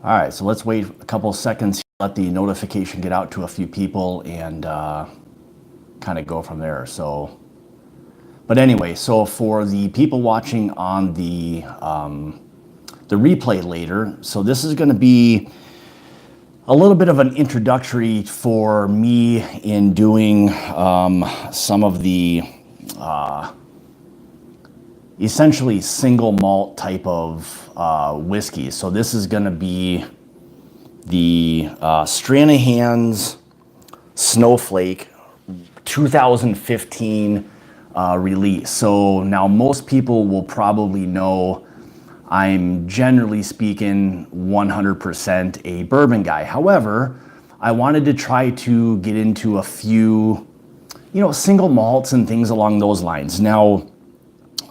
All right, so let's wait a couple seconds, let the notification get out to a few people, and kind of go from there. So, but anyway, so for the people watching on the replay later, so this is going to be a little bit of an introductory for me in doing some of the essentially single malt type of whiskey. So this is going to be the Stranahan's Snowflake 2015 release. So now most people will probably know I'm generally speaking 100% a bourbon guy. However, I wanted to try to get into a few, single malts and things along those lines. Now,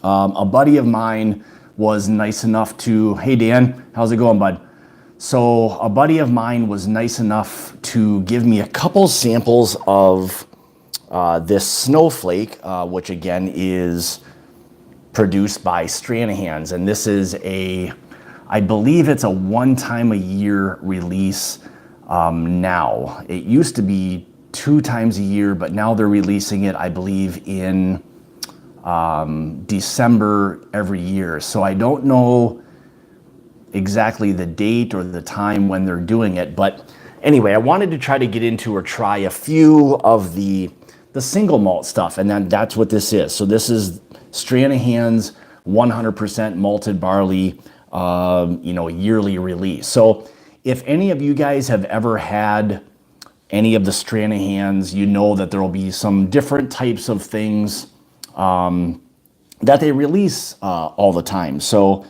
a buddy of mine was nice enough to, hey Dan, how's it going, bud? So a buddy of mine was nice enough to give me a couple samples of this Snowflake, which again is produced by Stranahan's, and this is I believe it's a one-time-a-year release now. It used to be 2 times a year, but now they're releasing it, I believe, in December every year. So I don't know exactly the date or the time when they're doing it, but anyway, I wanted to try to get into or try a few of the single malt stuff, and then that's what this is. So this is Stranahan's 100% malted barley, yearly release. So if any of you guys have ever had any of the Stranahan's, you know that there will be some different types of things that they release all the time. So,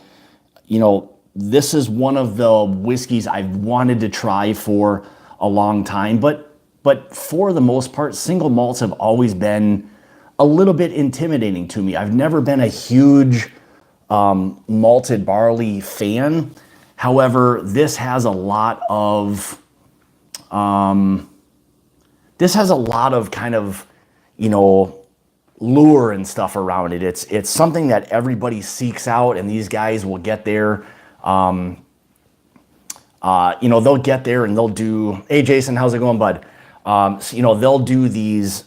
this is one of the whiskeys I've wanted to try for a long time, but for the most part, single malts have always been a little bit intimidating to me. I've never been a huge malted barley fan. However, this has a lot of kind of, lure and stuff around it. It's something that everybody seeks out, and these guys will get there. They'll get there and they'll do, hey Jason, how's it going, bud? They'll do these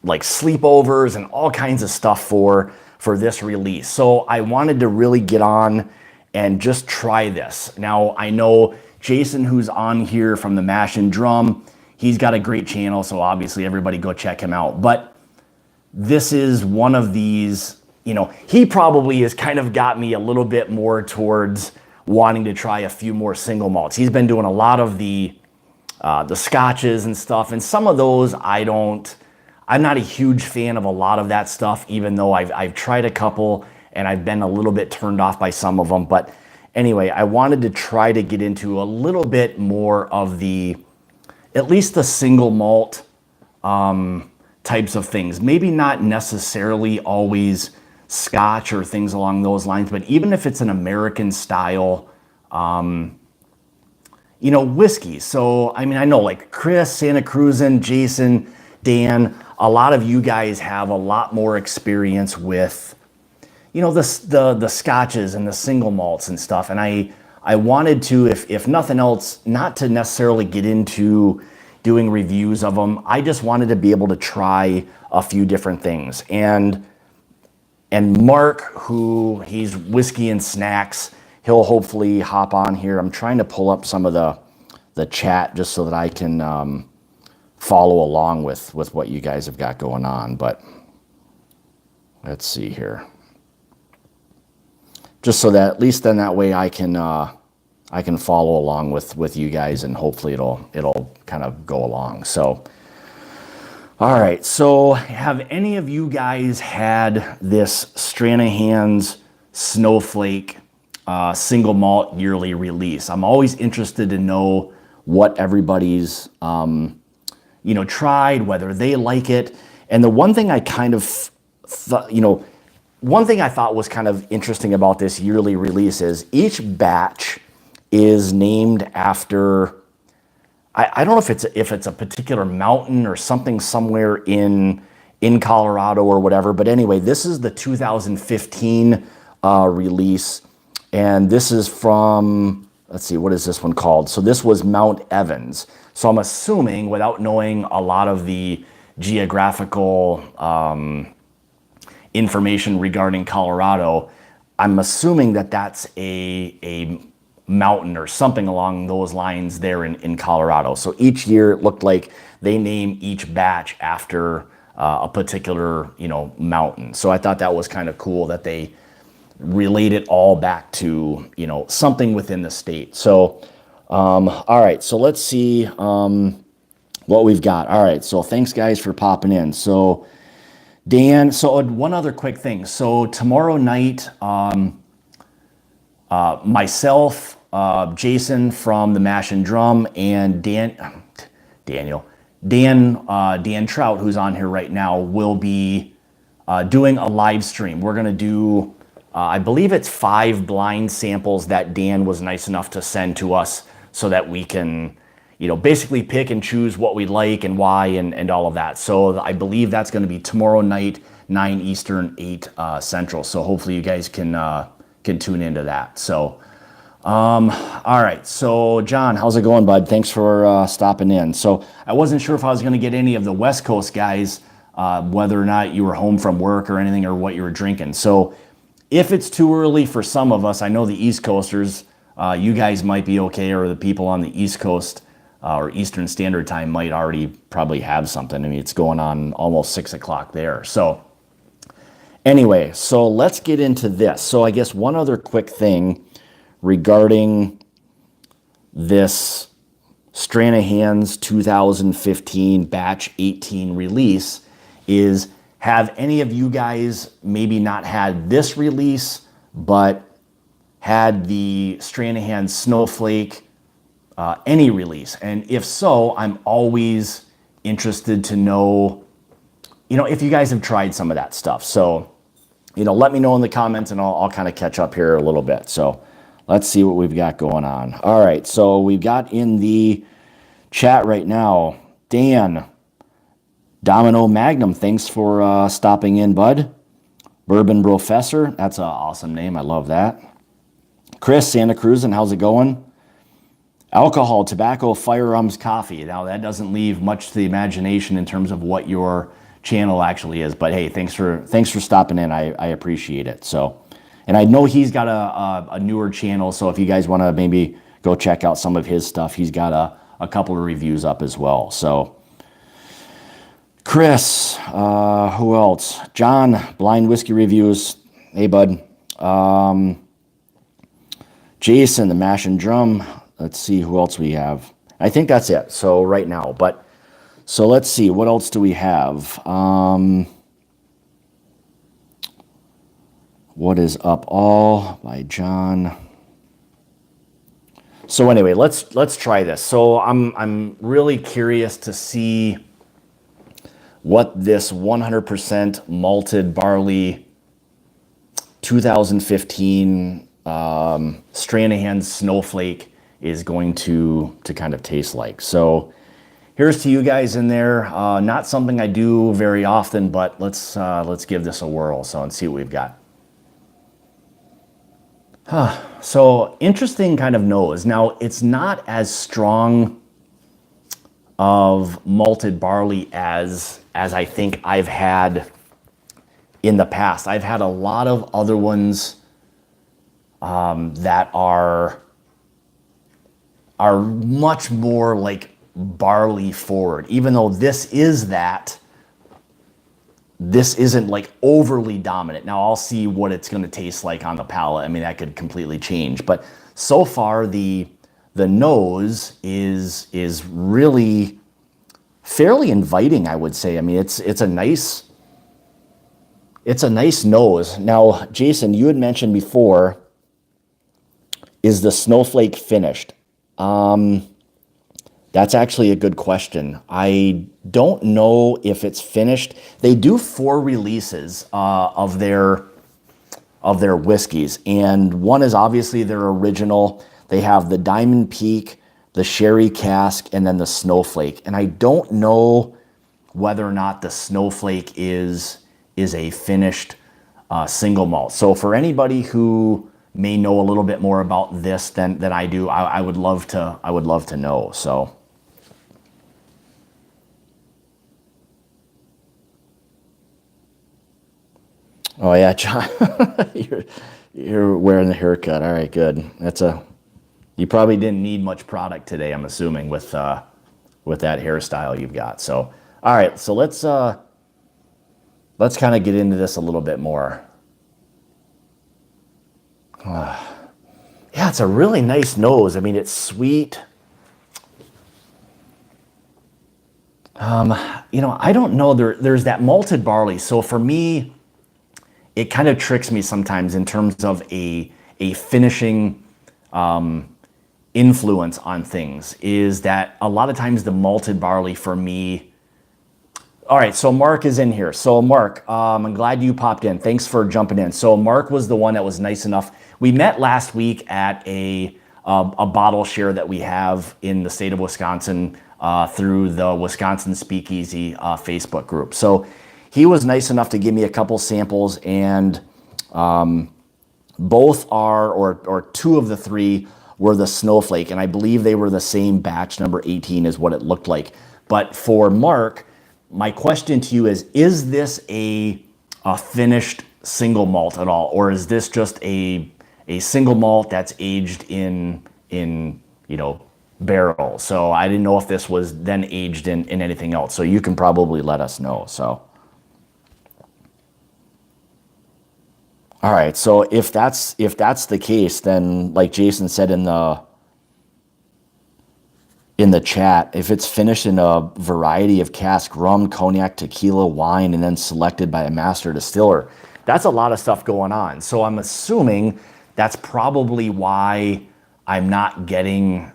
like sleepovers and all kinds of stuff for this release. So I wanted to really get on and just try this. Now I know Jason, who's on here from the Mash and Drum, he's got a great channel, so obviously everybody go check him out. But this is one of these, he probably has kind of got me a little bit more towards wanting to try a few more single malts. He's been doing a lot of the scotches and stuff, and some of those I'm not a huge fan of a lot of that stuff, even though I've tried a couple and I've been a little bit turned off by some of them. But anyway, I wanted to try to get into a little bit more of at least the single malt types of things. Maybe not necessarily always scotch or things along those lines, but even if it's an American style, whiskey. So, I know like Chris, Santa Cruzan, Jason, Dan, a lot of you guys have a lot more experience with, the scotches and the single malts and stuff. And I wanted to, if nothing else, not to necessarily get into doing reviews of them. I just wanted to be able to try a few different things. And Mark, who he's Whiskey and Snacks, he'll hopefully hop on here. I'm trying to pull up some of the chat just so that I can follow along with what you guys have got going on. But let's see here. Just so that at least then that way I can follow along with you guys, and hopefully it'll kind of go along. So, all right. So have any of you guys had this Stranahan's Snowflake single malt yearly release? I'm always interested to know what everybody's, tried, whether they like it. And the one thing I kind of thought, one thing I thought was kind of interesting about this yearly release is each batch is named after, I don't know if it's a particular mountain or something somewhere in Colorado or whatever, but anyway, this is the 2015 release, and this is from let's see, what is this one called? So this was Mount Evans. So I'm assuming, without knowing a lot of the geographical information regarding Colorado, I'm assuming that that's a mountain or something along those lines there in Colorado. So each year it looked like they name each batch after a particular, mountain. So I thought that was kind of cool that they relate it all back to, something within the state. So, all right, so let's see what we've got. All right, so thanks guys for popping in. So Dan, so one other quick thing. So tomorrow night, myself, Jason from the Mash and Drum, and Dan Trout, who's on here right now, will be doing a live stream. We're gonna do, I believe it's 5 blind samples that Dan was nice enough to send to us so that we can, basically pick and choose what we like and why and all of that. So I believe that's going to be tomorrow night, 9 Eastern, 8 Central. So hopefully you guys can tune into that. So, all right. So John, how's it going, bud? Thanks for stopping in. So I wasn't sure if I was going to get any of the West Coast guys, whether or not you were home from work or anything or what you were drinking. So if it's too early for some of us, I know the East Coasters, you guys might be okay, or the people on the East Coast, or Eastern Standard Time might already probably have something. I mean, it's going on almost 6 o'clock there. So anyway, so let's get into this. So I guess one other quick thing regarding this Stranahan's 2015 batch 18 release is, have any of you guys maybe not had this release, but had the Stranahan Snowflake any release? And if so, I'm always interested to know, if you guys have tried some of that stuff. So, let me know in the comments and I'll kind of catch up here a little bit. So let's see what we've got going on. All right. So we've got in the chat right now, Dan, Domino Magnum, thanks for stopping in, bud. Bourbon Professor, that's an awesome name. I love that. Chris, Santa Cruz, and how's it going? Alcohol, tobacco, firearms, coffee. Now that doesn't leave much to the imagination in terms of what your channel actually is. But hey, thanks for stopping in. I appreciate it. So, and I know he's got a newer channel. So if you guys want to maybe go check out some of his stuff, he's got a couple of reviews up as well. So Chris, who else? John, Blind Whiskey Reviews. Hey, bud. Jason, the Mash and Drum. Let's see who else we have. I think that's it. So right now, but so let's see, what else do we have? What is Up All by John. So anyway, let's try this. So I'm really curious to see what this 100% malted barley 2015 Stranahan Snowflake is going to kind of taste like. So here's to you guys in there. Not something I do very often, but let's give this a whirl and see what we've got. So interesting kind of nose. Now it's not as strong of malted barley as I think I've had in the past. I've had a lot of other ones that are much more like barley forward. Even though this isn't like overly dominant. Now I'll see what it's going to taste like on the palate. I mean, that could completely change. But so far the nose is really fairly inviting, I would say. I mean, it's a nice nose. Now, Jason, you had mentioned before, is the Snowflake finished? That's actually a good question. I don't know if it's finished. They do 4 releases of their whiskeys, and one is obviously their original. They have the Diamond Peak, the Sherry Cask, and then the Snowflake. And I don't know whether or not the Snowflake is a finished single malt. So for anybody who may know a little bit more about this than I do, I would love to know. So. Oh yeah, John, you're wearing the haircut. All right, good. You probably didn't need much product today, I'm assuming, with that hairstyle you've got. So, all right, so let's kind of get into this a little bit more. Yeah, it's a really nice nose. I mean, it's sweet. I don't know. There's that malted barley. So for me, it kind of tricks me sometimes in terms of a finishing influence on things, is that a lot of times the malted barley for me. All right, so Mark is in here. So Mark, I'm glad you popped in. Thanks for jumping in. So Mark was the one that was nice enough. We met last week at a bottle share that we have in the state of Wisconsin through the Wisconsin Speakeasy Facebook group. So he was nice enough to give me a couple samples, and both or two of the three were the Snowflake, and I believe they were the same batch, number 18 is what it looked like. But for Mark, my question to you is this a finished single malt at all, or is this just a single malt that's aged in barrel? So I didn't know if this was then aged in anything else. So you can probably let us know. So. All right, so if that's the case, then like Jason said in the chat, if it's finished in a variety of cask rum, cognac, tequila, wine, and then selected by a master distiller, that's a lot of stuff going on. So I'm assuming that's probably why I'm not getting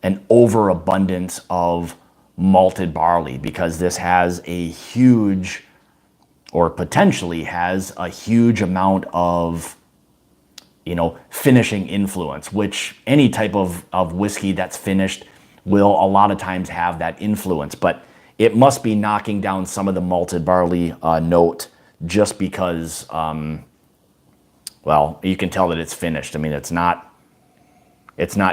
an overabundance of malted barley, because this has a huge, or potentially has a huge amount of, finishing influence, which any type of whiskey that's finished will a lot of times have that influence. But it must be knocking down some of the malted barley note just because, you can tell that it's finished. I mean, it's not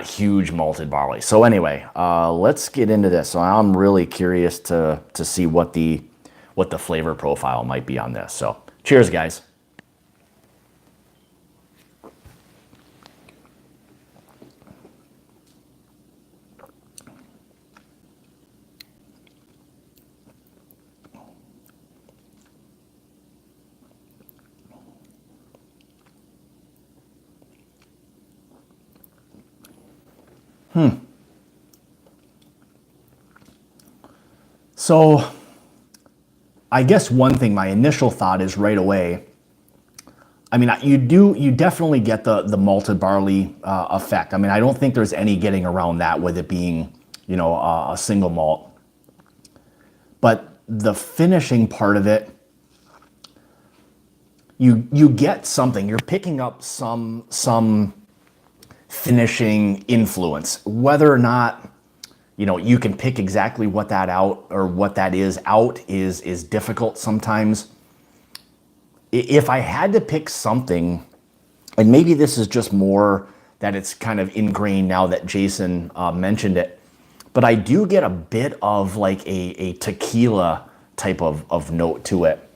huge malted barley. So anyway, let's get into this. So I'm really curious to see what the flavor profile might be on this. So cheers, guys. So I guess one thing, my initial thought is right away, I mean, you definitely get the malted barley effect. I mean, I don't think there's any getting around that with it being, a single malt. But the finishing part of it, you get something. You're picking up some finishing influence, whether or not you can pick exactly what that out or what that is out is difficult sometimes. If I had to pick something, and maybe this is just more that it's kind of ingrained now that Jason mentioned it, but I do get a bit of like a tequila type of note to it.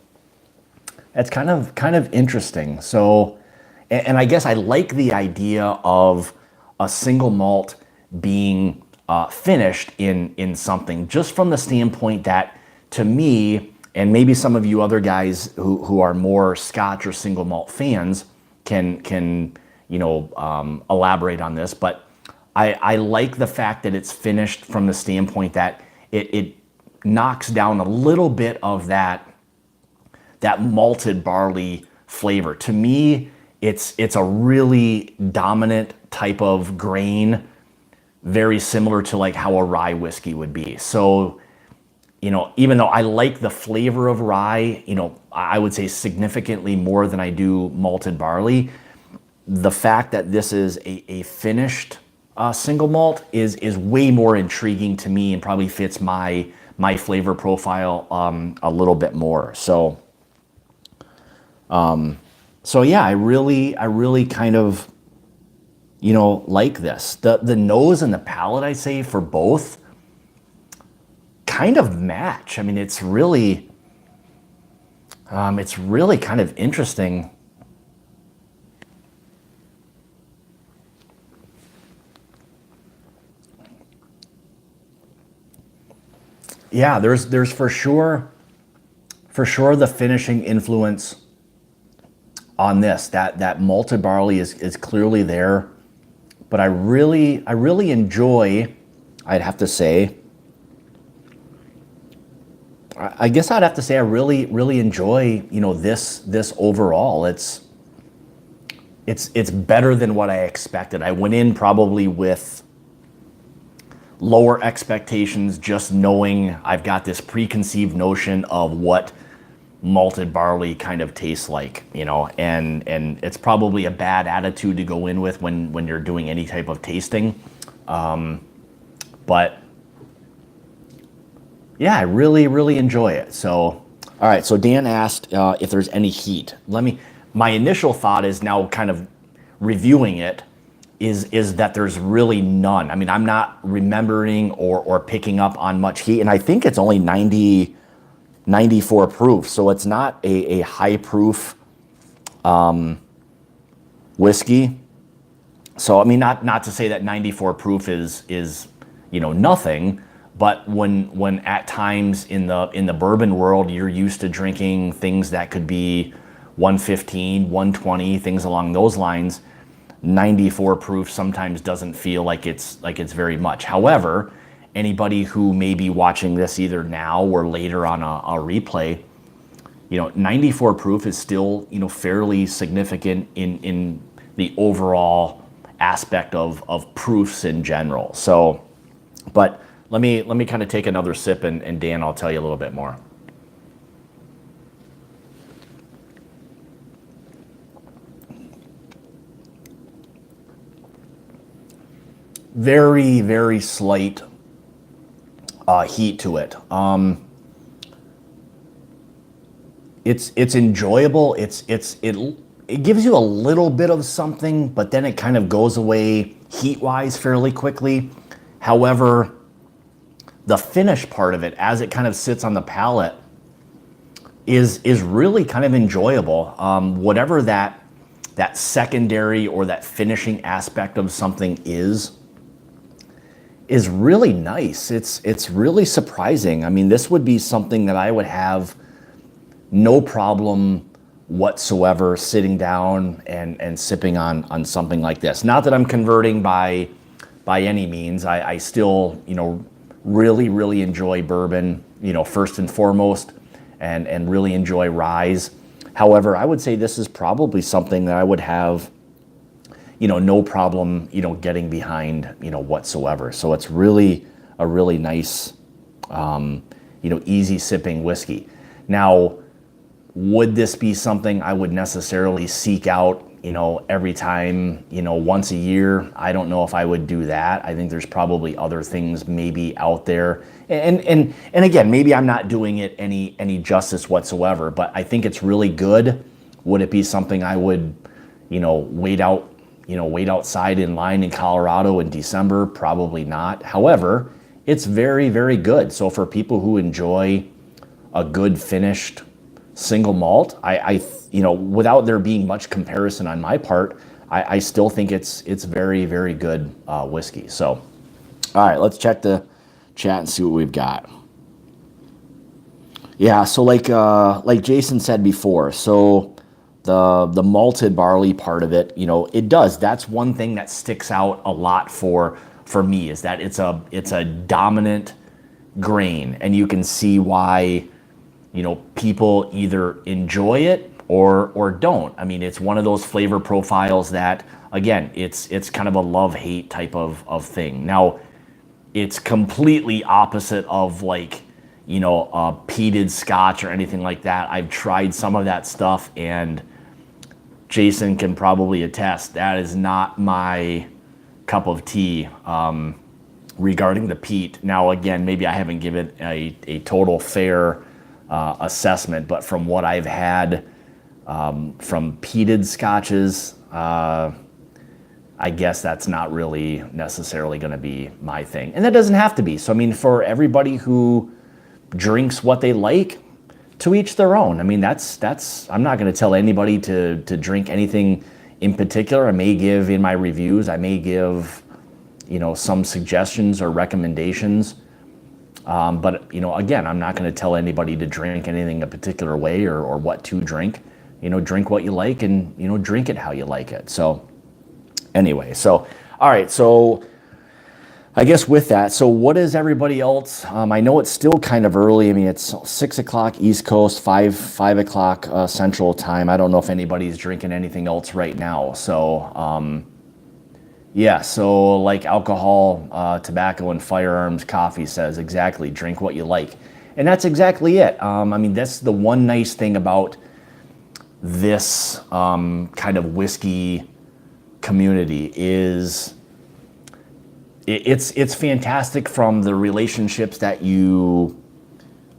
That's kind of interesting. So, and I guess I like the idea of a single malt being finished in something, just from the standpoint that, to me, and maybe some of you other guys who are more Scotch or single malt fans can elaborate on this, but I like the fact that it's finished from the standpoint that it knocks down a little bit of that malted barley flavor. To me, it's a really dominant type of grain, very similar to like how a rye whiskey would be. So, even though I like the flavor of rye, I would say significantly more than I do malted barley, the fact that this is a finished single malt is way more intriguing to me and probably fits my flavor profile a little bit more. So yeah, I really kind of like this. The nose and the palate, I say, for both kind of match. I mean, it's really kind of interesting. Yeah, there's for sure the finishing influence on this. That malted barley is clearly there, but I really enjoy, I'd have to say, I guess I'd have to say I really enjoy, this overall. It's better than what I expected. I went in probably with lower expectations, just knowing I've got this preconceived notion of what malted barley kind of tastes like, and it's probably a bad attitude to go in with when you're doing any type of tasting. But yeah, I really enjoy it. So, all right. So Dan asked if there's any heat. My initial thought is, now kind of reviewing it, is that there's really none. I mean, I'm not remembering or picking up on much heat, and I think it's only 94 proof, so it's not a high proof whiskey. So I mean, not to say that 94 proof is nothing, but when at times in the bourbon world, you're used to drinking things that could be 115, 120, things along those lines, 94 proof sometimes doesn't feel like it's very much. However, anybody who may be watching this either now or later on a replay, 94 proof is still, fairly significant in the overall aspect of proofs in general. So, but let me kind of take another sip, and Dan, I'll tell you a little bit more. Very, very slight heat to it. It's enjoyable. It gives you a little bit of something, but then it kind of goes away heat-wise fairly quickly. However, the finish part of it, as it kind of sits on the palate, is really kind of enjoyable. Whatever that secondary or that finishing aspect of something is really nice. It's really surprising. I mean, this would be something that I would have no problem whatsoever sitting down and sipping on something like this. Not that I'm converting by any means. I still, really enjoy bourbon, first and foremost, and really enjoy ryes. However, I would say this is probably something that I would have, no problem, getting behind, whatsoever. So it's really a really nice, easy sipping whiskey. Now, would this be something I would necessarily seek out, every time, once a year? I don't know if I would do that. I think there's probably other things maybe out there. And again, maybe I'm not doing it any justice whatsoever, but I think it's really good. Would it be something I would, wait outside in line in Colorado in December? Probably not. However, it's very, very good. So for people who enjoy a good finished single malt, I without there being much comparison on my part, I still think it's very, very good whiskey. So, all right, let's check the chat and see what we've got. Yeah, so like Jason said before, so the malted barley part of it, it does. That's one thing that sticks out a lot for me, is that it's a dominant grain, and you can see why, people either enjoy it or don't. I mean, it's one of those flavor profiles that, again, it's kind of a love-hate type of thing. Now, it's completely opposite of a peated scotch or anything like that. I've tried some of that stuff, and Jason can probably attest, that is not my cup of tea regarding the peat. Now, again, maybe I haven't given it a total fair assessment, but from what I've had from peated scotches, I guess that's not really necessarily going to be my thing. And that doesn't have to be. So, I mean, for everybody who drinks what they like, to each their own. I mean, I'm not going to tell anybody to drink anything in particular. I may give in my reviews, I may give, some suggestions or recommendations. But, again, I'm not going to tell anybody to drink anything a particular way or what to drink. Drink what you like and, drink it how you like it. So anyway, all right. So I guess with that, so what is everybody else? I know it's still kind of early. I mean, it's 6 o'clock East Coast, 5 o'clock Central Time. I don't know if anybody's drinking anything else right now. So, yeah, so like alcohol, tobacco, and firearms, coffee says exactly, drink what you like. And that's exactly it. I mean, that's the one nice thing about this kind of whiskey community is it's fantastic from the relationships that you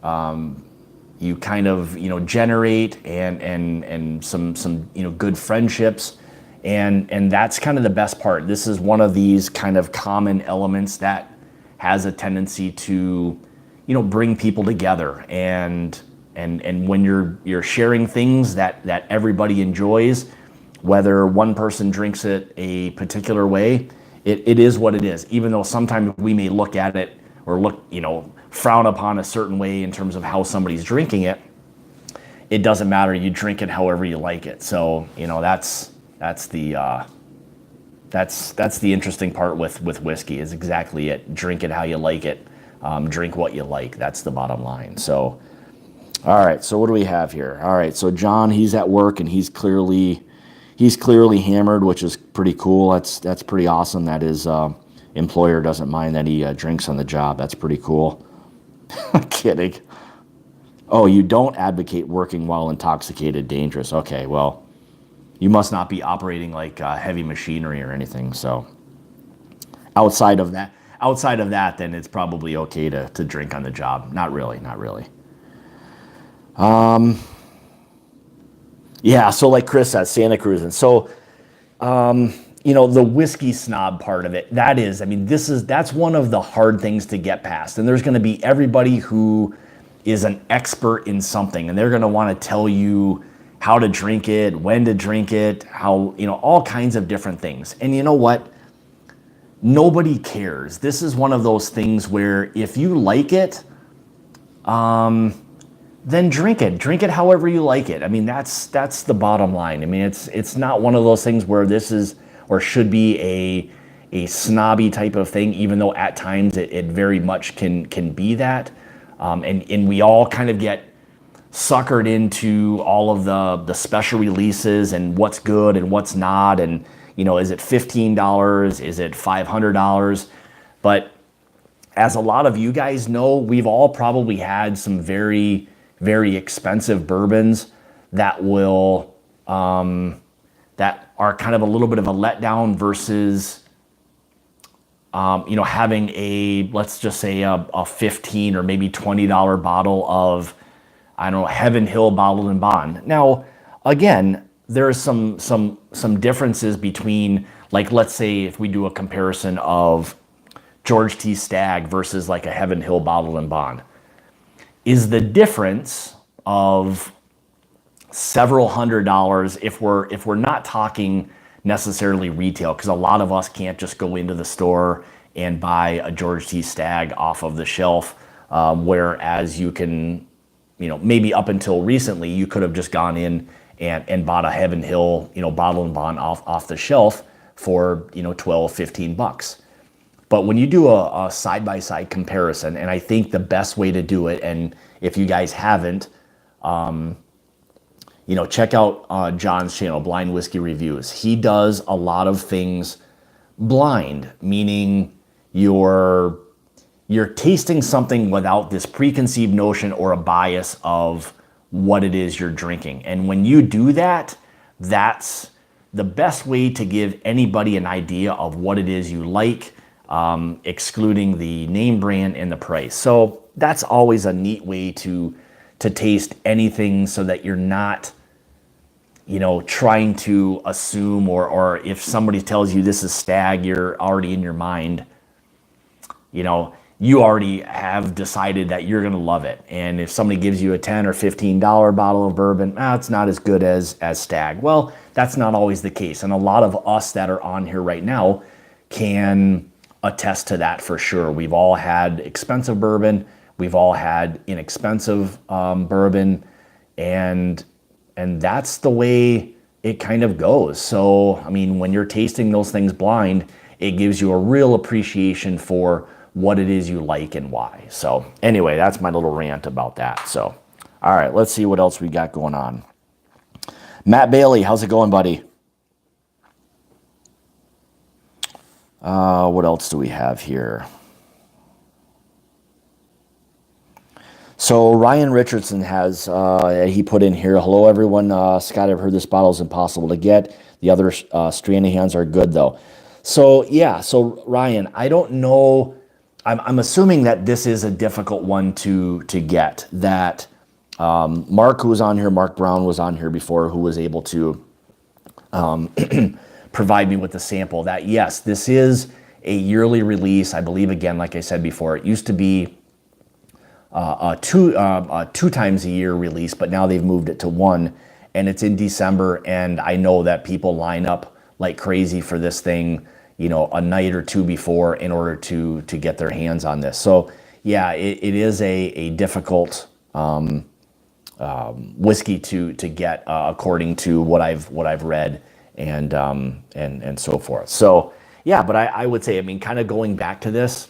kind of generate and some good friendships, and that's kind of the best part. This is one of these kind of common elements that has a tendency to bring people together, and when you're sharing things that everybody enjoys, whether one person drinks it a particular way, it is what it is, even though sometimes we may look at it or frown upon a certain way in terms of how somebody's drinking it. It doesn't matter. You drink it however you like it. So, that's the interesting part with whiskey is exactly it. Drink it how you like it. Drink what you like. That's the bottom line. So, all right. So what do we have here? All right. So John, he's at work and he's clearly hammered, which is pretty cool. That's pretty awesome that his employer doesn't mind that he drinks on the job. That's pretty cool. Kidding. Oh, you don't advocate working while intoxicated, dangerous. Okay, well, you must not be operating like heavy machinery or anything. So outside of that, then it's probably okay to drink on the job. Not really. Yeah, so like Chris said, Santa Cruz. And so, the whiskey snob part of it, that's one of the hard things to get past. And there's going to be everybody who is an expert in something, and they're going to want to tell you how to drink it, when to drink it, how, all kinds of different things. And you know what? Nobody cares. This is one of those things where if you like it, then drink it. Drink it however you like it. I mean, that's the bottom line. I mean, it's not one of those things where this is or should be a snobby type of thing, even though at times it very much can be that. And we all kind of get suckered into all of the special releases and what's good and what's not. And, is it $15? Is it $500? But as a lot of you guys know, we've all probably had some very, very expensive bourbons that will that are kind of a little bit of a letdown versus having let's just say a $15 or maybe $20 bottle of, I don't know, Heaven Hill bottled and bond. Now, again, there's some differences between, like, let's say if we do a comparison of George T. Stagg versus like a Heaven Hill bottled and bond. Is the difference of several $100s if we're not talking necessarily retail, because a lot of us can't just go into the store and buy a George T. Stagg off of the shelf, whereas you can, maybe up until recently, you could have just gone in and bought a Heaven Hill, bottle and bond off the shelf for, $12-15. But when you do a side-by-side comparison, and I think the best way to do it, and if you guys haven't, check out John's channel, Blind Whiskey Reviews. He does a lot of things blind, meaning you're tasting something without this preconceived notion or a bias of what it is you're drinking. And when you do that, that's the best way to give anybody an idea of what it is you like, excluding the name brand and the price. So that's always a neat way to taste anything, so that you're not trying to assume, or if somebody tells you this is stag, you're already in your mind, you already have decided that you're going to love it. And if somebody gives you a $10 or $15 bottle of bourbon, it's not as good as stag. Well, that's not always the case. And a lot of us that are on here right now can attest to that for sure. We've all had expensive bourbon. We've all had inexpensive bourbon. And that's the way it kind of goes. So, I mean, when you're tasting those things blind, it gives you a real appreciation for what it is you like and why. So anyway, that's my little rant about that. So, all right, let's see what else we got going on. Matt Bailey, how's it going, buddy? What else do we have here? So Ryan Richardson has, he put in here, hello everyone, Scott, I've heard this bottle is impossible to get. The other Stranahans are good though. So yeah, so Ryan, I don't know, I'm assuming that this is a difficult one to get, that Mark, who was on here, Mark Brown was on here before, who was able to provide me with the sample, that yes, this is a yearly release. I believe, again, like I said before, it used to be two times a year release, but now they've moved it to one, and it's in December, and I know that people line up like crazy for this thing, a night or two before in order to get their hands on this. So yeah, it is a difficult whiskey to get, according to what I've read and so forth. So yeah, but I would say, I mean, kind of going back to this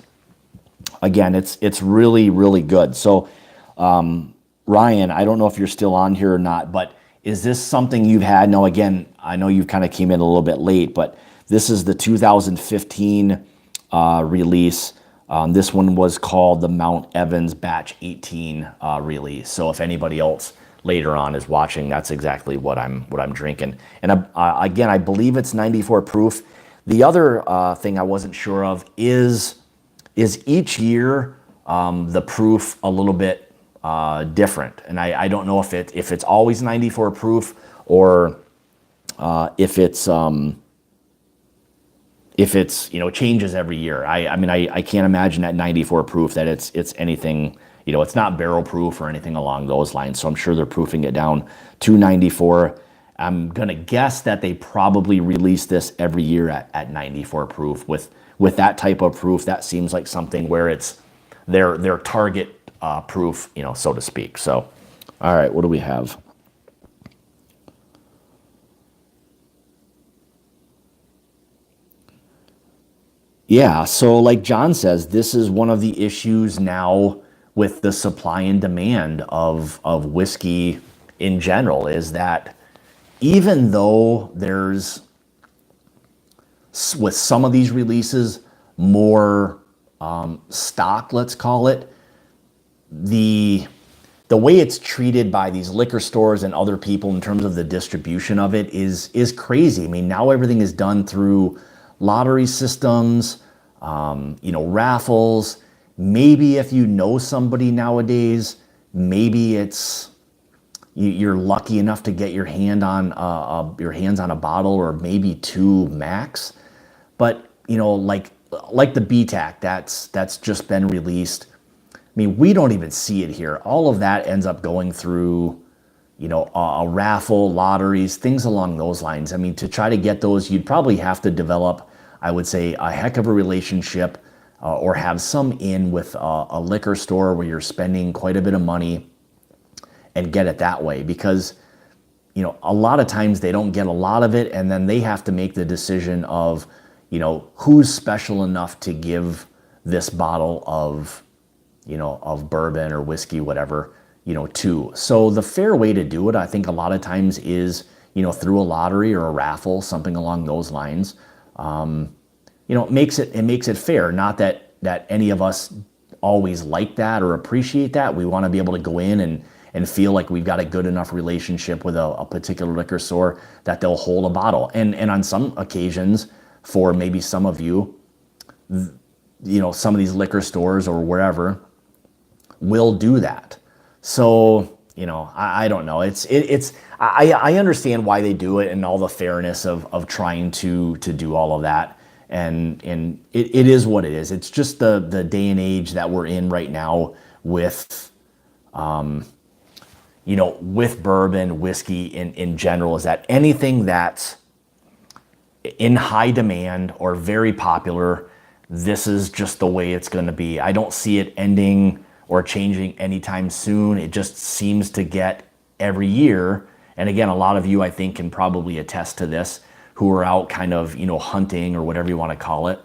again, it's really, really good. So Ryan, I don't know if you're still on here or not, but is this something you've had? Now again, I know you kind of came in a little bit late, but this is the 2015 release. This one was called the Mount Evans Batch 18 release. So if anybody else later on is watching, that's exactly what I'm drinking. And again, I believe it's 94 proof. The other thing I wasn't sure of is each year the proof a little bit different. And I don't know if it's always 94 proof or if it's changes every year. I mean, I can't imagine at 94 proof that it's anything, it's not barrel proof or anything along those lines. So I'm sure they're proofing it down to 94. I'm going to guess that they probably release this every year at 94 proof. With that type of proof, that seems like something where it's their target proof, so to speak. So, all right, what do we have? Yeah, so like John says, this is one of the issues now with the supply and demand of whiskey in general, is that even though there's, with some of these releases, more stock, let's call it, the way it's treated by these liquor stores and other people in terms of the distribution of it is crazy. I mean, now everything is done through lottery systems, raffles. Maybe if you know somebody nowadays, maybe it's you're lucky enough to get your hands on a bottle, or maybe two max. But like the BTAC that's just been released. I mean, we don't even see it here. All of that ends up going through a raffle, lotteries, things along those lines. I mean, to try to get those, you'd probably have to develop, I would say, a heck of a relationship or have some in with a liquor store where you're spending quite a bit of money and get it that way. Because, a lot of times they don't get a lot of it, and then they have to make the decision of, who's special enough to give this bottle of bourbon or whiskey, whatever, to. So the fair way to do it, I think a lot of times is, through a lottery or a raffle, something along those lines. It makes it fair. Not that any of us always like that or appreciate that. We want to be able to go in and feel like we've got a good enough relationship with a particular liquor store that they'll hold a bottle. And on some occasions, for maybe some of you, some of these liquor stores or wherever will do that. So, I don't know. I understand why they do it and all the fairness of trying to do all of that. And it is what it is. It's just the day and age that we're in right now with, with bourbon, whiskey in general, is that anything that's in high demand or very popular, this is just the way it's going to be. I don't see it ending or changing anytime soon. It just seems to get every year. And again, a lot of you, I think, can probably attest to this, who are out kind of, hunting or whatever you want to call it,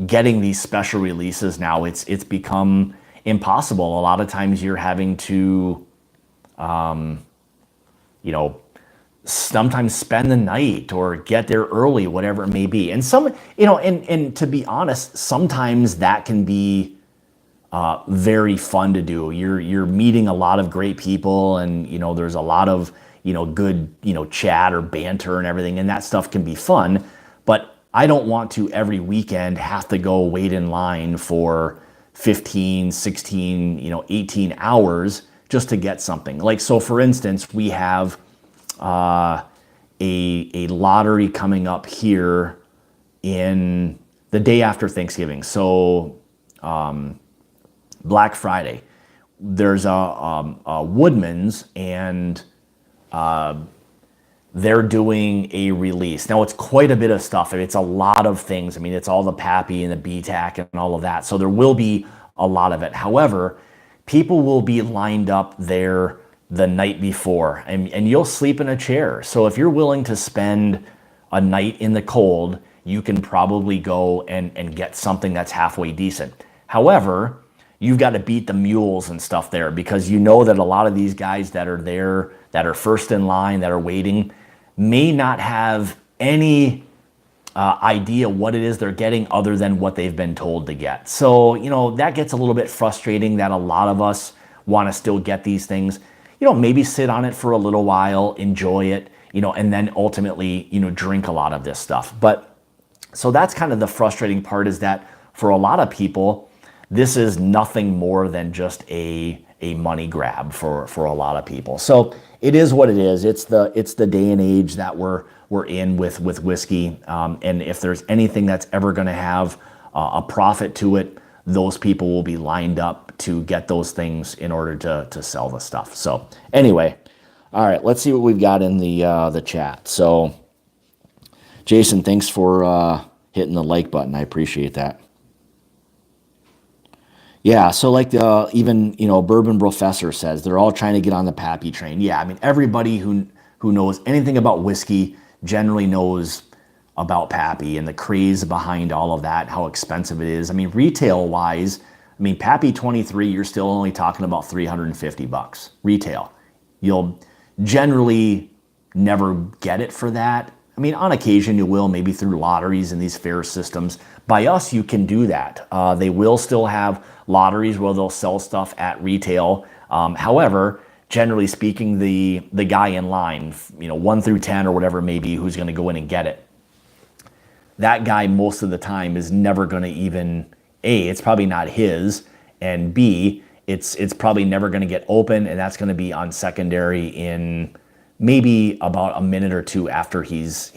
getting these special releases now. It's become impossible. A lot of times you're having to, sometimes spend the night or get there early, whatever it may be. And and to be honest, sometimes that can be very fun to do. You're meeting a lot of great people, and there's a lot of good chat or banter and everything, and that stuff can be fun. But I don't want to every weekend have to go wait in line for 15, 16, 18 hours just to get something. Like, so for instance, we have a lottery coming up here in the day after Thanksgiving. So Black Friday, there's a Woodman's, and they're doing a release. Now, it's quite a bit of stuff. It's a lot of things. I mean, it's all the Pappy and the BTAC and all of that. So there will be a lot of it. However, people will be lined up there the night before, and you'll sleep in a chair. So if you're willing to spend a night in the cold, you can probably go and get something that's halfway decent. However, you've got to beat the mules and stuff there, because that a lot of these guys that are there, that are first in line, that are waiting, may not have any idea what it is they're getting other than what they've been told to get. So, that gets a little bit frustrating, that a lot of us want to still get these things. Maybe sit on it for a little while, enjoy it, and then ultimately, drink a lot of this stuff. But so that's kind of the frustrating part, is that for a lot of people, this is nothing more than just a money grab for a lot of people. So it is what it is. It's the day and age that we're in with whiskey. And if there's anything that's ever going to have a profit to it, those people will be lined up to get those things in order to sell the stuff. So anyway, all right, let's see what we've got in the chat. So Jason, thanks for hitting the like button. I appreciate that. Yeah, so like even Bourbon Professor says they're all trying to get on the Pappy train. Yeah, I mean, everybody who knows anything about whiskey generally knows about Pappy and the craze behind all of that, how expensive it is. I mean, retail wise, Pappy 23, you're still only talking about $350 retail. You'll generally never get it for that. I mean, on occasion you will, maybe through lotteries and these fair systems. By us, you can do that. They will still have lotteries where they'll sell stuff at retail. However, generally speaking, the guy in line, 1 through 10 or whatever it may be, who's going to go in and get it, that guy most of the time is never going to even, A, it's probably not his, and B, it's probably never going to get open, and that's going to be on secondary in maybe about a minute or two after he's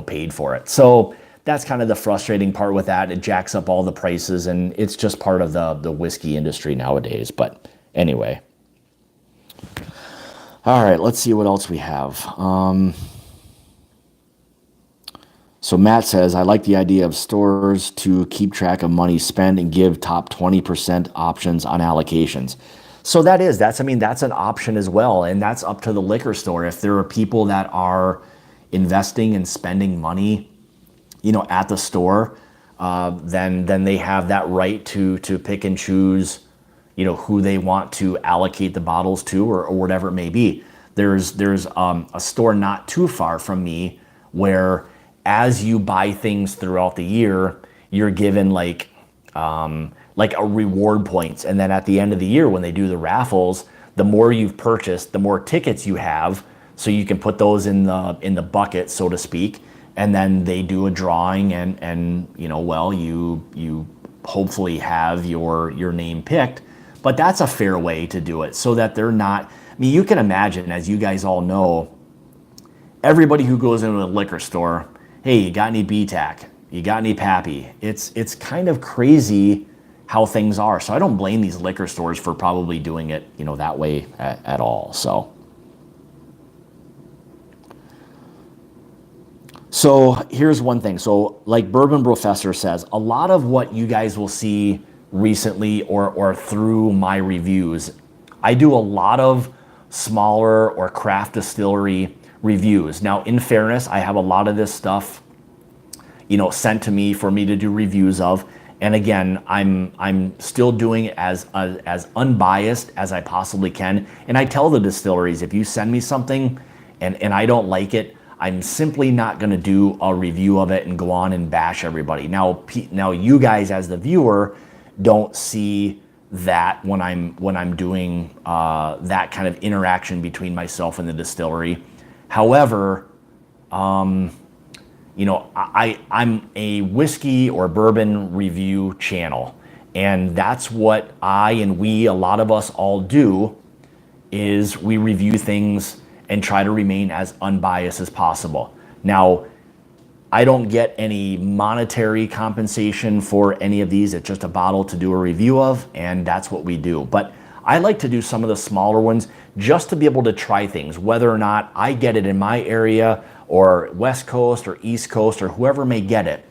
paid for it. So that's kind of the frustrating part with that. It jacks up all the prices, and it's just part of the whiskey industry nowadays. But anyway. All right, let's see what else we have. So Matt says, I like the idea of stores to keep track of money spent and give top 20% options on allocations. So that's an option as well. And that's up to the liquor store. If there are people that are investing and spending money, at the store, then they have that right to pick and choose, who they want to allocate the bottles to, or whatever it may be. There's a store not too far from me where, as you buy things throughout the year, you're given like a reward points. And then at the end of the year, when they do the raffles, the more you've purchased, the more tickets you have. So you can put those in the bucket, so to speak. And then they do a drawing, and you hopefully have your name picked. But that's a fair way to do it, so that they're not, I mean, you can imagine, as you guys all know, everybody who goes into a liquor store, hey, you got any BTAC? You got any Pappy? It's kind of crazy how things are. So I don't blame these liquor stores for probably doing it, you know, that way at all. So here's one thing. So like Bourbon Professor says, a lot of what you guys will see recently or through my reviews, I do a lot of smaller or craft distillery reviews. Now, in fairness, I have a lot of this stuff, you know, sent to me for me to do reviews of. And again, I'm still doing it as unbiased as I possibly can. And I tell the distilleries, if you send me something and I don't like it, I'm simply not going to do a review of it and go on and bash everybody. Now you guys as the viewer don't see that when I'm doing that kind of interaction between myself and the distillery. However, you know, I'm a whiskey or bourbon review channel, and that's what a lot of us all do, is we review things and try to remain as unbiased as possible. Now, I don't get any monetary compensation for any of these. It's just a bottle to do a review of, and that's what we do. But I like to do some of the smaller ones just to be able to try things, whether or not I get it in my area or West Coast or East Coast or whoever may get it.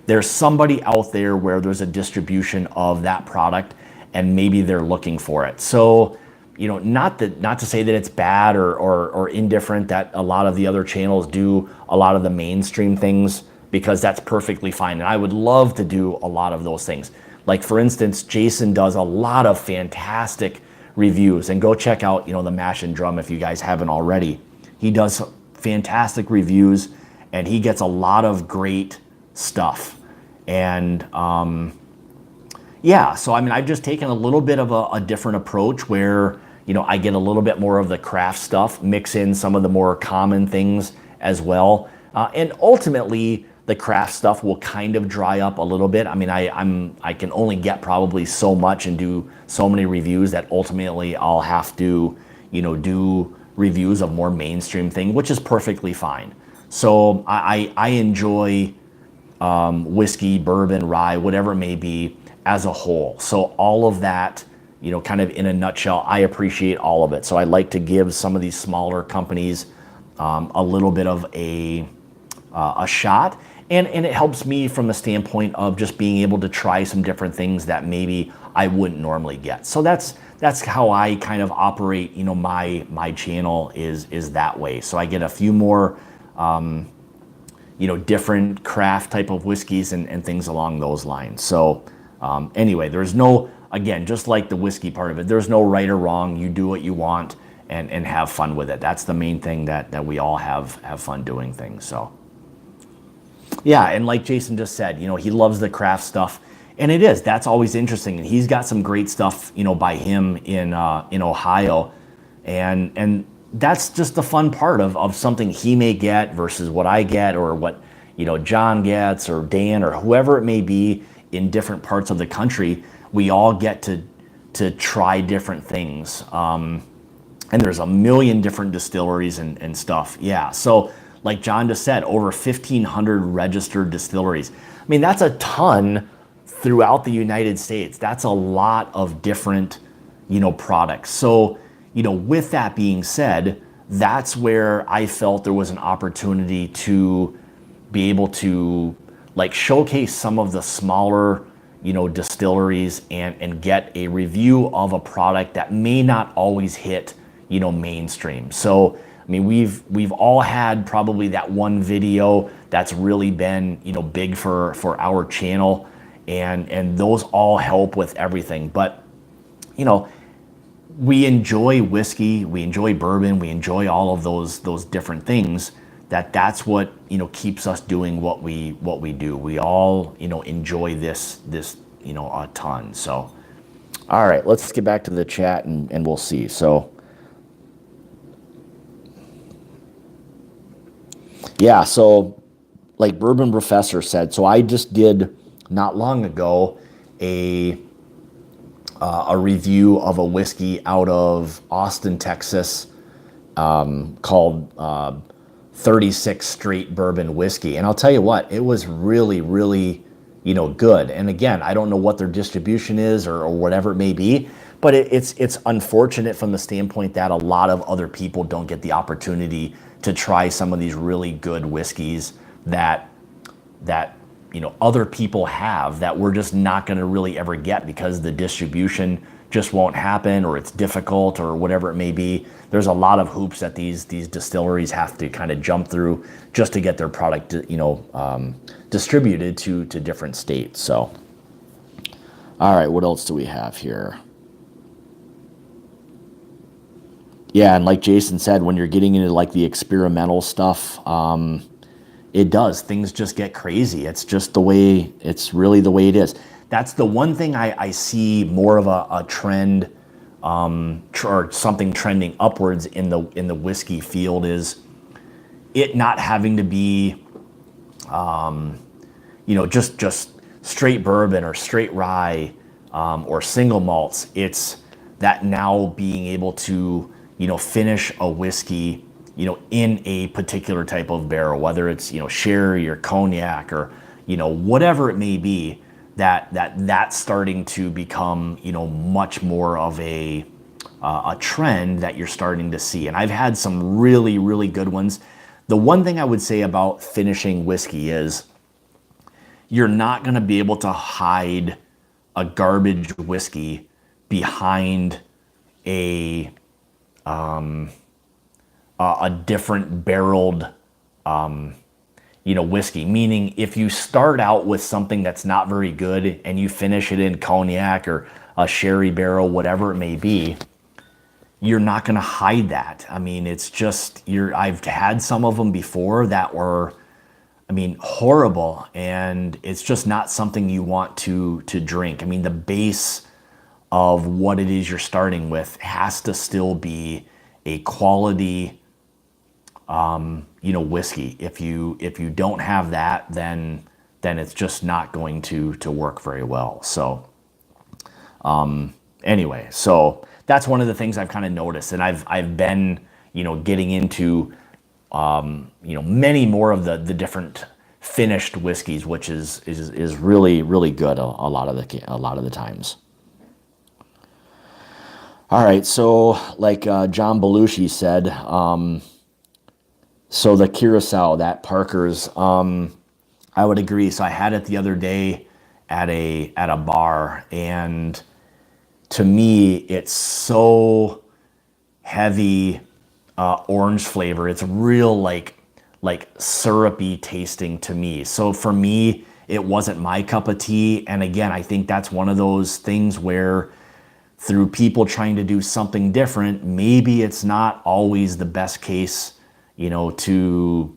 There's somebody out there where there's a distribution of that product and maybe they're looking for it. So, you know, not to say that it's bad or indifferent that a lot of the other channels do a lot of the mainstream things, because that's perfectly fine. And I would love to do a lot of those things. Like for instance, Jason does a lot of fantastic reviews, and go check out, you know, the Mash and Drum if you guys haven't already. He does fantastic reviews and he gets a lot of great stuff. And yeah, so I mean, I've just taken a little bit of a different approach where, you know, I get a little bit more of the craft stuff, mix in some of the more common things as well. And ultimately, the craft stuff will kind of dry up a little bit. I mean, I can only get probably so much and do so many reviews that ultimately I'll have to, you know, do reviews of more mainstream thing, which is perfectly fine. So I enjoy whiskey, bourbon, rye, whatever it may be as a whole. So all of that, you know, kind of in a nutshell, I appreciate all of it. So I like to give some of these smaller companies a little bit of a shot. And it helps me from the standpoint of just being able to try some different things that maybe I wouldn't normally get. So that's how I kind of operate, you know, my channel is that way. So I get a few more, you know, different craft type of whiskeys and things along those lines. So anyway, there's no, again, just like the whiskey part of it, there's no right or wrong. You do what you want and have fun with it. That's the main thing that we all have fun doing things. So yeah, and like Jason just said, you know, he loves the craft stuff, and that's always interesting. And he's got some great stuff, you know, by him in Ohio, and that's just the fun part of something he may get versus what I get, or what, you know, John gets, or Dan, or whoever it may be in different parts of the country. We all get to try different things, and there's a million different distilleries and stuff. Yeah, so like John just said, over 1,500 registered distilleries. I mean, that's a ton throughout the United States. That's a lot of different, you know, products. So, you know, with that being said, that's where I felt there was an opportunity to be able to like showcase some of the smaller, you know, distilleries and get a review of a product that may not always hit, you know, mainstream. So I mean, we've all had probably that one video that's really been, you know, big for our channel, and those all help with everything. But, you know, we enjoy whiskey, we enjoy bourbon, we enjoy all of those different things. That's what, you know, keeps us doing what we do. We all, you know, enjoy this, you know, a ton. So, all right, let's get back to the chat and we'll see. So, yeah, so like Bourbon Professor said, so I just did not long ago a a review of a whiskey out of Austin, Texas, called 36 Straight Bourbon Whiskey. And I'll tell you what, it was really, really, good. And again, I don't know what their distribution is or whatever it may be, but it's unfortunate from the standpoint that a lot of other people don't get the opportunity to try some of these really good whiskeys that other people have, that we're just not going to really ever get because the distribution just won't happen, or it's difficult, or whatever it may be. There's a lot of hoops that these distilleries have to kind of jump through just to get their product, distributed to different states. So, all right, what else do we have here? Yeah, and like Jason said, when you're getting into like the experimental stuff, it does. Things just get crazy. It's just the way, it's really the way it is. That's the one thing I see more of a trend, or something trending upwards in the whiskey field, is it not having to be, just straight bourbon or straight rye, or single malts. It's that now being able to, finish a whiskey, in a particular type of barrel, whether it's, sherry or cognac or, whatever it may be, that's starting to become, much more of a trend that you're starting to see. And I've had some really, really good ones. The one thing I would say about finishing whiskey is you're not going to be able to hide a garbage whiskey behind a different barreled, whiskey. Meaning, if you start out with something that's not very good and you finish it in cognac or a sherry barrel, whatever it may be, you're not going to hide that. I mean, it's just, I've had some of them before that were, horrible, and it's just not something you want to drink. I mean, the base of what it is you're starting with has to still be a quality, whiskey. If you don't have that, then it's just not going to work very well. So, anyway, so that's one of the things I've kind of noticed, and I've been, getting into, many more of the different finished whiskeys, which is really, really good a lot of the times. All right, so like John Belushi said, so the Curacao, that Parker's, I would agree. So I had it the other day at a bar, and to me, it's so heavy, orange flavor. It's real like syrupy tasting to me. So for me, it wasn't my cup of tea. And again, I think that's one of those things where, through people trying to do something different, maybe it's not always the best case, to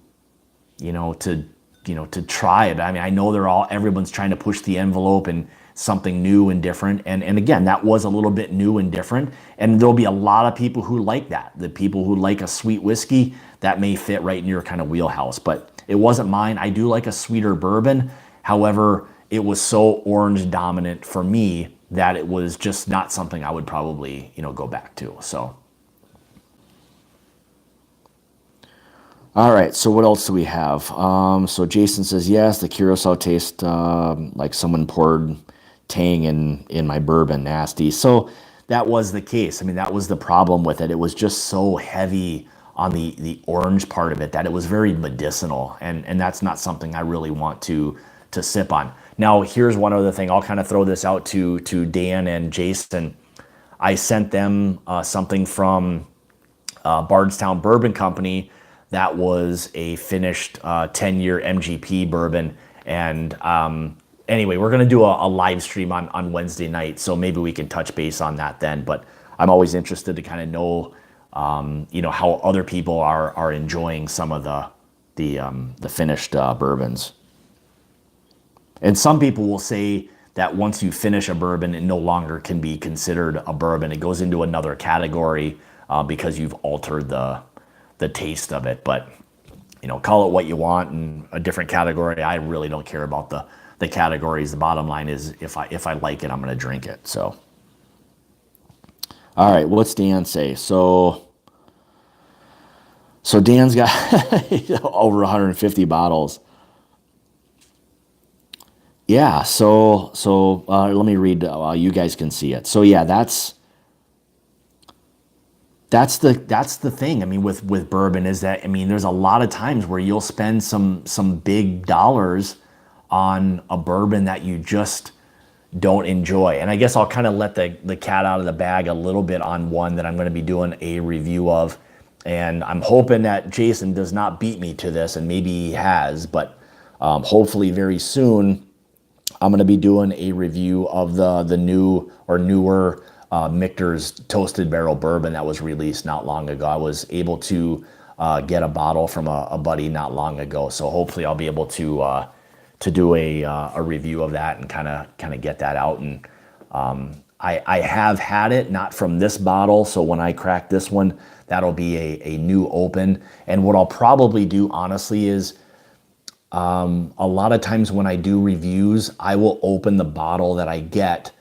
try it. I mean, I know everyone's trying to push the envelope and something new and different. And again, that was a little bit new and different. And there'll be a lot of people who like that. The people who like a sweet whiskey, that may fit right in your kind of wheelhouse. But it wasn't mine. I do like a sweeter bourbon. However, it was so orange dominant for me that it was just not something I would probably, go back to. So. All right, so what else do we have? So Jason says, yes, the Curacao tastes like someone poured Tang in my bourbon, nasty. So that was the case. I mean, that was the problem with it. It was just so heavy on the orange part of it that it was very medicinal, and that's not something I really want to sip on. Now, here's one other thing. I'll kind of throw this out to Dan and Jason. I sent them something from Bardstown Bourbon Company that was a finished 10-year MGP bourbon. And anyway, we're going to do a live stream on Wednesday night, so maybe we can touch base on that then. But I'm always interested to kind of know, how other people are enjoying some of the finished bourbons. And some people will say that once you finish a bourbon, it no longer can be considered a bourbon. It goes into another category because you've altered the taste of it. But, call it what you want in a different category. I really don't care about the categories. The bottom line is if I like it, I'm going to drink it. So, All right, what's Dan say? So Dan's got over 150 bottles. Yeah, so let me read. You guys can see it. So yeah, that's the thing. I mean, with bourbon is that, I mean, there's a lot of times where you'll spend some big dollars on a bourbon that you just don't enjoy. And I guess I'll kind of let the cat out of the bag a little bit on one that I'm going to be doing a review of. And I'm hoping that Jason does not beat me to this, and maybe he has, but hopefully very soon I'm going to be doing a review of the new or newer Michter's Toasted Barrel Bourbon that was released not long ago. I was able to get a bottle from a buddy not long ago, so hopefully I'll be able to do a review of that and kind of get that out. And I have had it, not from this bottle, so when I crack this one, that'll be a new open. And what I'll probably do, honestly, is a lot of times when I do reviews, I will open the bottle that I get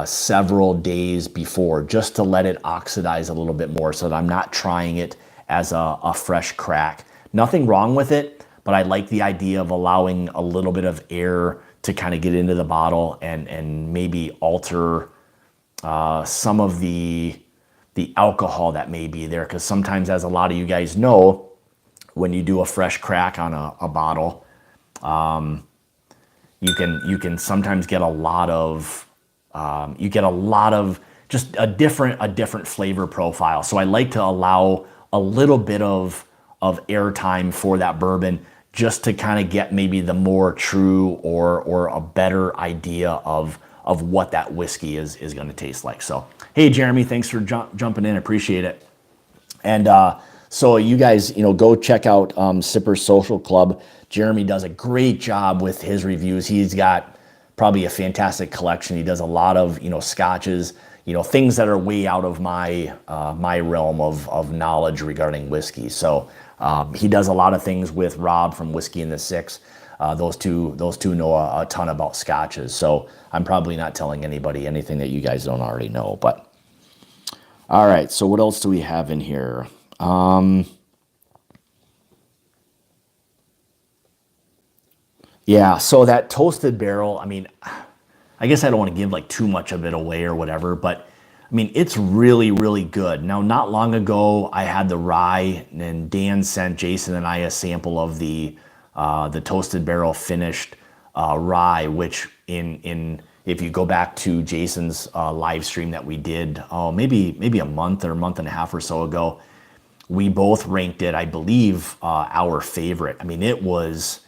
several days before, just to let it oxidize a little bit more so that I'm not trying it as a fresh crack. Nothing wrong with it, but I like the idea of allowing a little bit of air to kind of get into the bottle and maybe alter some of the alcohol that may be there. Because sometimes, as a lot of you guys know, when you do a fresh crack on a bottle, you can sometimes get a lot of just a different flavor profile. So I like to allow a little bit of airtime for that bourbon, just to kind of get maybe the more true or a better idea of what that whiskey is going to taste like. So hey, Jeremy, thanks for jumping in. Appreciate it. And so you guys, go check out Sipper Social Club. Jeremy does a great job with his reviews. He's got probably a fantastic collection. He does a lot of scotches, things that are way out of my my realm of knowledge regarding whiskey. So he does a lot of things with Rob from Whiskey in the Six. Those two know a ton about scotches. So I'm probably not telling anybody anything that you guys don't already know. But all right, so what else do we have in here? Yeah, so that Toasted Barrel, I mean, I guess I don't want to give like too much of it away or whatever, but I mean, it's really, really good. Now, not long ago, I had the rye, and Dan sent Jason and I a sample of the Toasted Barrel finished rye, which if you go back to Jason's live stream that we did, maybe a month or a month and a half or so ago, we both ranked it, I believe, our favorite. I mean, it was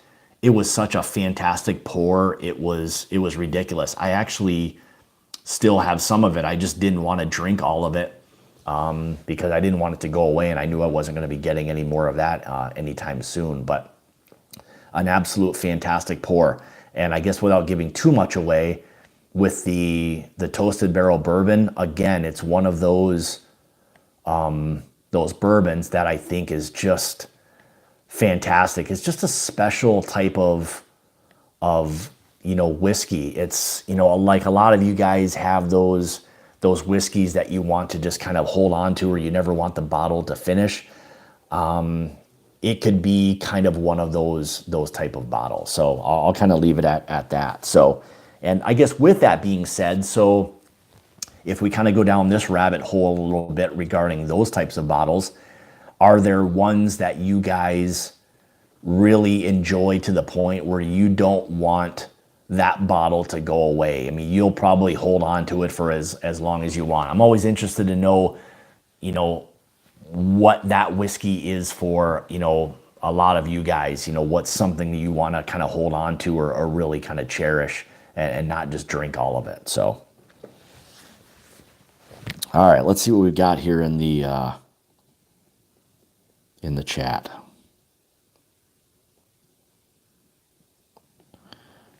such a fantastic pour. It was ridiculous. I actually still have some of it. I just didn't want to drink all of it because I didn't want it to go away, and I knew I wasn't going to be getting any more of that anytime soon. But an absolute fantastic pour. And I guess without giving too much away, with the Toasted Barrel Bourbon, again, it's one of those bourbons that I think is just fantastic. It's just a special type of whiskey. It's, like a lot of you guys have those whiskeys that you want to just kind of hold on to, or you never want the bottle to finish. It could be kind of one of those type of bottles. So I'll kind of leave it at that. So, and I guess with that being said, so if we kind of go down this rabbit hole a little bit regarding those types of bottles, are there ones that you guys really enjoy to the point where you don't want that bottle to go away? I mean, you'll probably hold on to it for as long as you want. I'm always interested to know, what that whiskey is for, a lot of you guys. What's something that you want to kind of hold on to or really kind of cherish and not just drink all of it. So, all right, let's see what we've got here in the chat.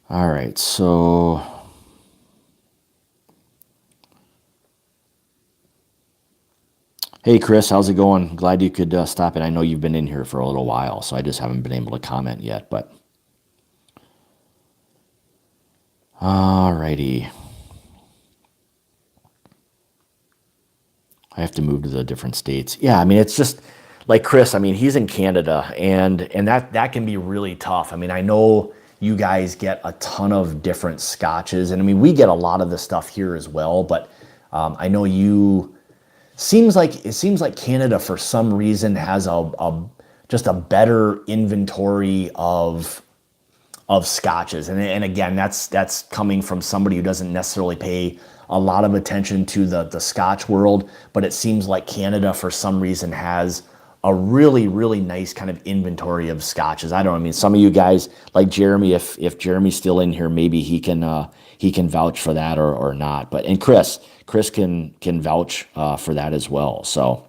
All right, so hey Chris, how's it going? Glad you could stop in. I know you've been in here for a little while, so I just haven't been able to comment yet, but all righty. I have to move to the different states. Yeah, I mean, it's just like Chris. I mean, he's in Canada, and that can be really tough. I mean, I know you guys get a ton of different scotches, and I mean, we get a lot of the stuff here as well. But I know it seems like Canada for some reason has just a better inventory of scotches, and again, that's coming from somebody who doesn't necessarily pay a lot of attention to the Scotch world, but it seems like Canada for some reason has a really, really nice kind of inventory of scotches. I don't know, I mean, some of you guys, like Jeremy, if Jeremy's still in here, maybe he can vouch for that or not. But and Chris can vouch for that as well. So,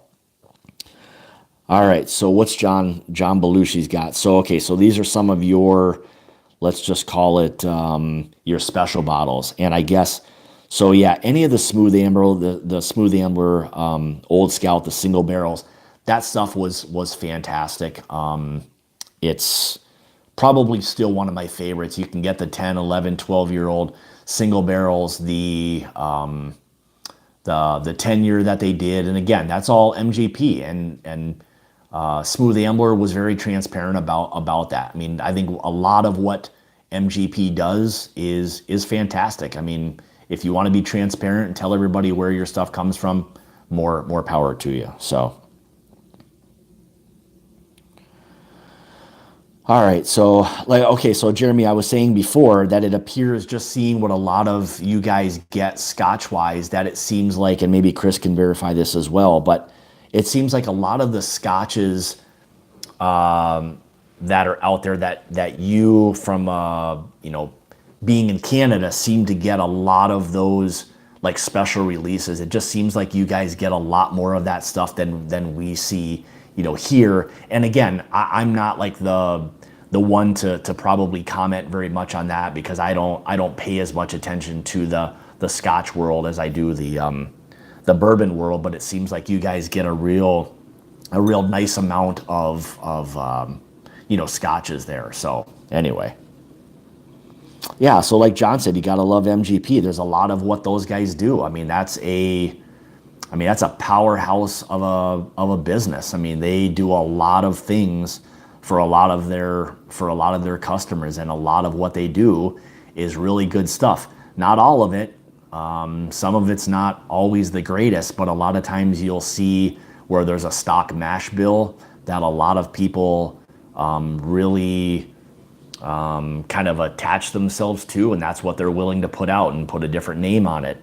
all right. So what's John Belushi's got? So okay, so these are some of your, let's just call it your special bottles, and I guess. So yeah, any of the Smooth Amber, the Smooth Amber Old Scout, the single barrels, that stuff was fantastic. It's probably still one of my favorites. You can get the 10, 11, 12-year-old single barrels, the 10-year that they did. And again, that's all MGP. And Smooth Ambler was very transparent about that. I mean, I think a lot of what MGP does is fantastic. I mean, if you want to be transparent and tell everybody where your stuff comes from, more power to you. So. All right, so so Jeremy, I was saying before that it appears, just seeing what a lot of you guys get Scotch-wise, that it seems like, and maybe Chris can verify this as well, but it seems like a lot of the Scotches that are out there that you, from being in Canada, seem to get a lot of those like special releases. It just seems like you guys get a lot more of that stuff than we see here. And again, I'm not like the one to probably comment very much on that, because I don't pay as much attention to the Scotch world as I do the bourbon world. But it seems like you guys get a real nice amount of Scotches there. So anyway, yeah. So like John said, you gotta love MGP. There's a lot of what those guys do. I mean, that's a powerhouse of a business. I mean, they do a lot of things for a lot of their customers, and a lot of what they do is really good stuff. Not all of it. Some of it's not always the greatest, but a lot of times you'll see where there's a stock mash bill that a lot of people really kind of attach themselves to, and that's what they're willing to put out and put a different name on it.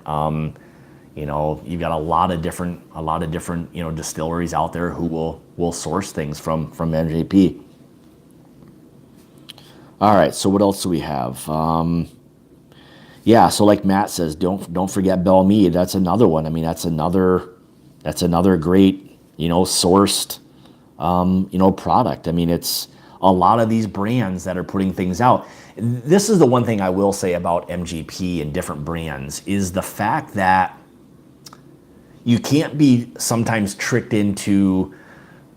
You've got a lot of different distilleries out there who will source things from MGP. All right, so what else do we have? Yeah, so like Matt says, don't forget Belle Meade. That's another one. I mean, that's another great sourced product. I mean, it's a lot of these brands that are putting things out. This is the one thing I will say about MGP and different brands, is the fact that you can't be sometimes tricked into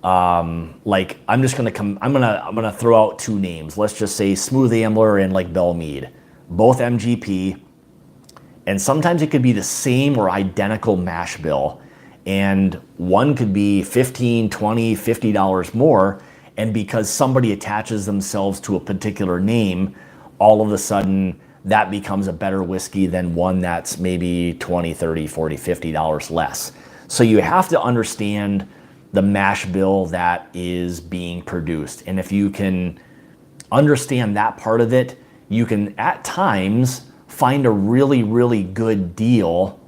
I'm gonna throw out two names. Let's just say Smooth Ambler and like Belle Meade, both MGP, and sometimes it could be the same or identical mash bill, and one could be $15, $20, $50 more, and because somebody attaches themselves to a particular name, all of a sudden that becomes a better whiskey than one that's maybe $20, $30, $40, $50 less. So you have to understand the mash bill that is being produced. And if you can understand that part of it, you can at times find a really, really good deal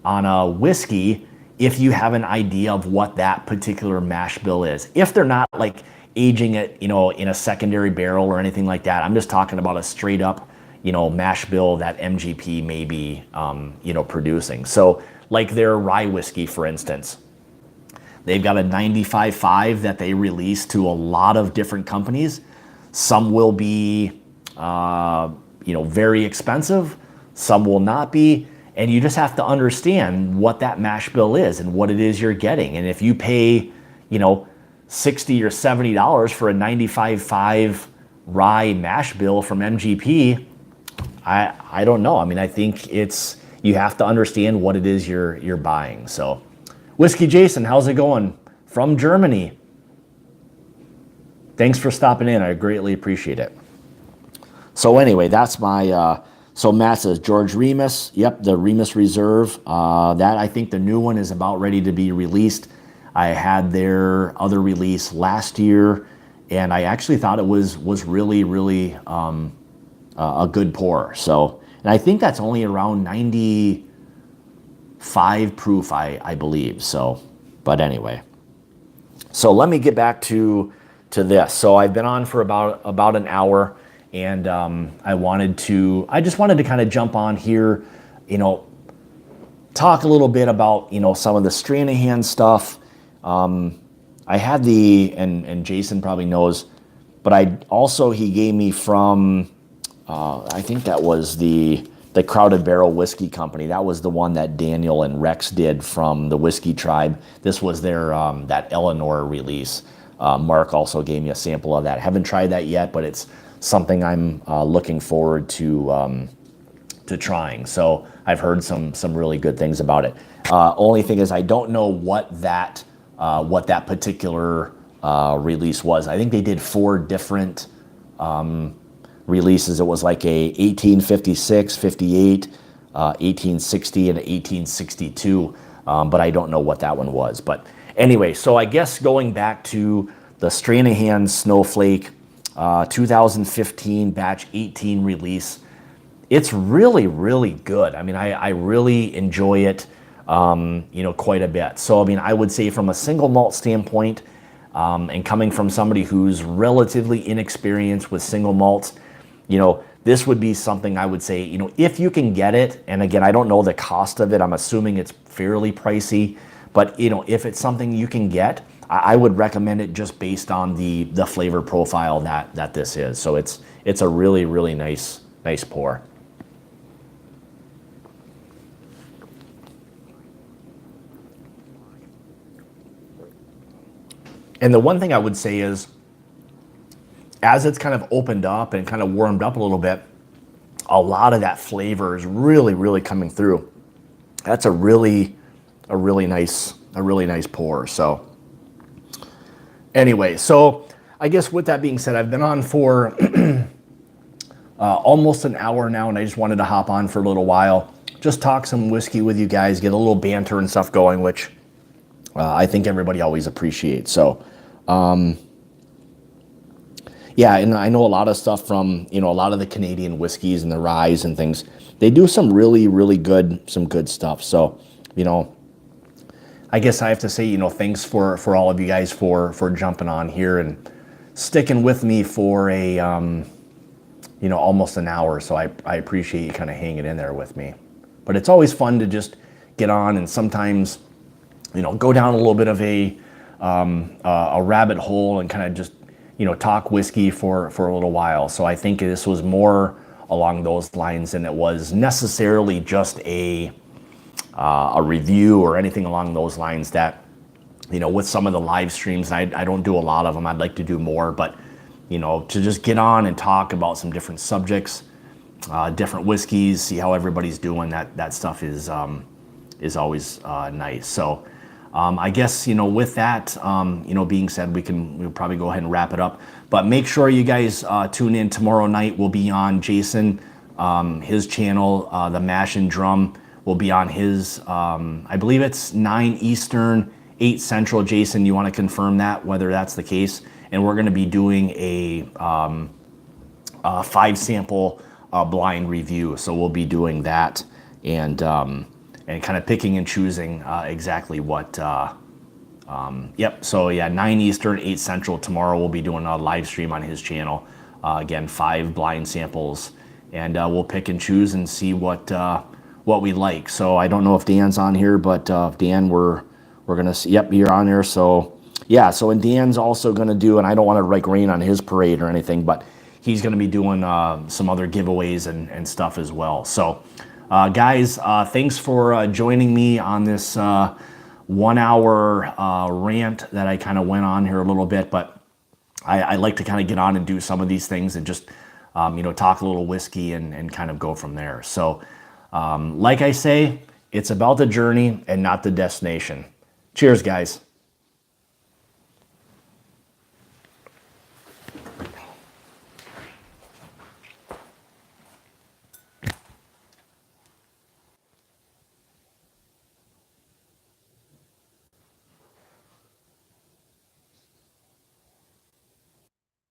on a whiskey if you have an idea of what that particular mash bill is. If they're not like aging it, in a secondary barrel or anything like that. I'm just talking about a straight up, mash bill that MGP may be, producing. So like their rye whiskey, for instance, they've got a 95.5 that they release to a lot of different companies. Some will be, very expensive. Some will not be. And you just have to understand what that mash bill is and what it is you're getting. And if you pay, $60 or $70 for a 95.5 rye mash bill from MGP, I don't know. I mean, I think you have to understand what it is you're buying. So Whiskey Jason, how's it going? From Germany. Thanks for stopping in. I greatly appreciate it. So anyway, that's my, so Matt says, George Remus. Yep, the Remus Reserve. That, I think the new one is about ready to be released. I had their other release last year, and I actually thought it was really, really a good pour. So, and I think that's only around 95 proof, I believe. So, but anyway. So let me get back to this. So I've been on for about an hour, and I just wanted to kind of jump on here, you know, talk a little bit about, you know, some of the Stranahan stuff. I had and Jason probably knows, but he gave me from, I think that was the Crowded Barrel Whiskey Company. That was the one that Daniel and Rex did from the Whiskey Tribe. This was their, that Eleanor release. Mark also gave me a sample of that. Haven't tried that yet, but it's something I'm looking forward to trying. So I've heard some really good things about it. Only thing is I don't know what that particular release was. I think they did 4 different releases. It was like a 1856, 58, 1860, and 1862, but I don't know what that one was. But anyway, so I guess going back to the Stranahan Snowflake 2015 batch 18 release, it's really, really good. I mean, I really enjoy it, you know, quite a bit. So, I mean, I would say from a single malt standpoint, and coming from somebody who's relatively inexperienced with single malts, you know, this would be something I would say, you know, if you can get it, and again, I don't know the cost of it. I'm assuming it's fairly pricey, but, you know, if it's something you can get, I would recommend it just based on the flavor profile that this is. So it's a really, really nice pour. And the one thing I would say is, as it's kind of opened up and kind of warmed up a little bit, a lot of that flavor is really, really coming through. That's a really nice pour. So anyway, so I guess with that being said, I've been on for almost an hour now, and I just wanted to hop on for a little while, just talk some whiskey with you guys, get a little banter and stuff going, which I think everybody always appreciates. So, yeah, and I know a lot of stuff from, you know, a lot of the Canadian whiskeys and the ryes and things. They do some really, really good stuff. So, you know, I guess I have to say, you know, thanks for all of you guys for jumping on here and sticking with me for a, you know, almost an hour. So I appreciate you kind of hanging in there with me. But it's always fun to just get on and sometimes, you know, go down a little bit of a rabbit hole and kind of just, you know, talk whiskey for a little while. So I think this was more along those lines than it was necessarily just a review or anything along those lines. That, you know, with some of the live streams, I don't do a lot of them. I'd like to do more, but, you know, to just get on and talk about some different subjects, different whiskeys, see how everybody's doing, that stuff is always nice. So I guess, you know, with that, you know, being said, we'll probably go ahead and wrap it up. But make sure you guys tune in tomorrow night. We'll be on Jason, his channel, the Mash and Drum will be on his, I believe it's 9 Eastern, 8 Central. Jason, you want to confirm that, whether that's the case? And we're going to be doing a 5 sample blind review. So we'll be doing that and kind of picking and choosing exactly what, yep. So yeah, 9 Eastern, 8 Central. Tomorrow we'll be doing a live stream on his channel. Again, 5 blind samples, and we'll pick and choose and see what we like. So I don't know if Dan's on here, but Dan, we're gonna see. Yep, you're on there. So yeah. So and Dan's also gonna do, and I don't want to like rain on his parade or anything, but he's gonna be doing some other giveaways and stuff as well. So. Guys, thanks for joining me on this 1 hour rant that I kind of went on here a little bit, but I like to kind of get on and do some of these things and just, you know, talk a little whiskey and kind of go from there. So, like I say, it's about the journey and not the destination. Cheers, guys.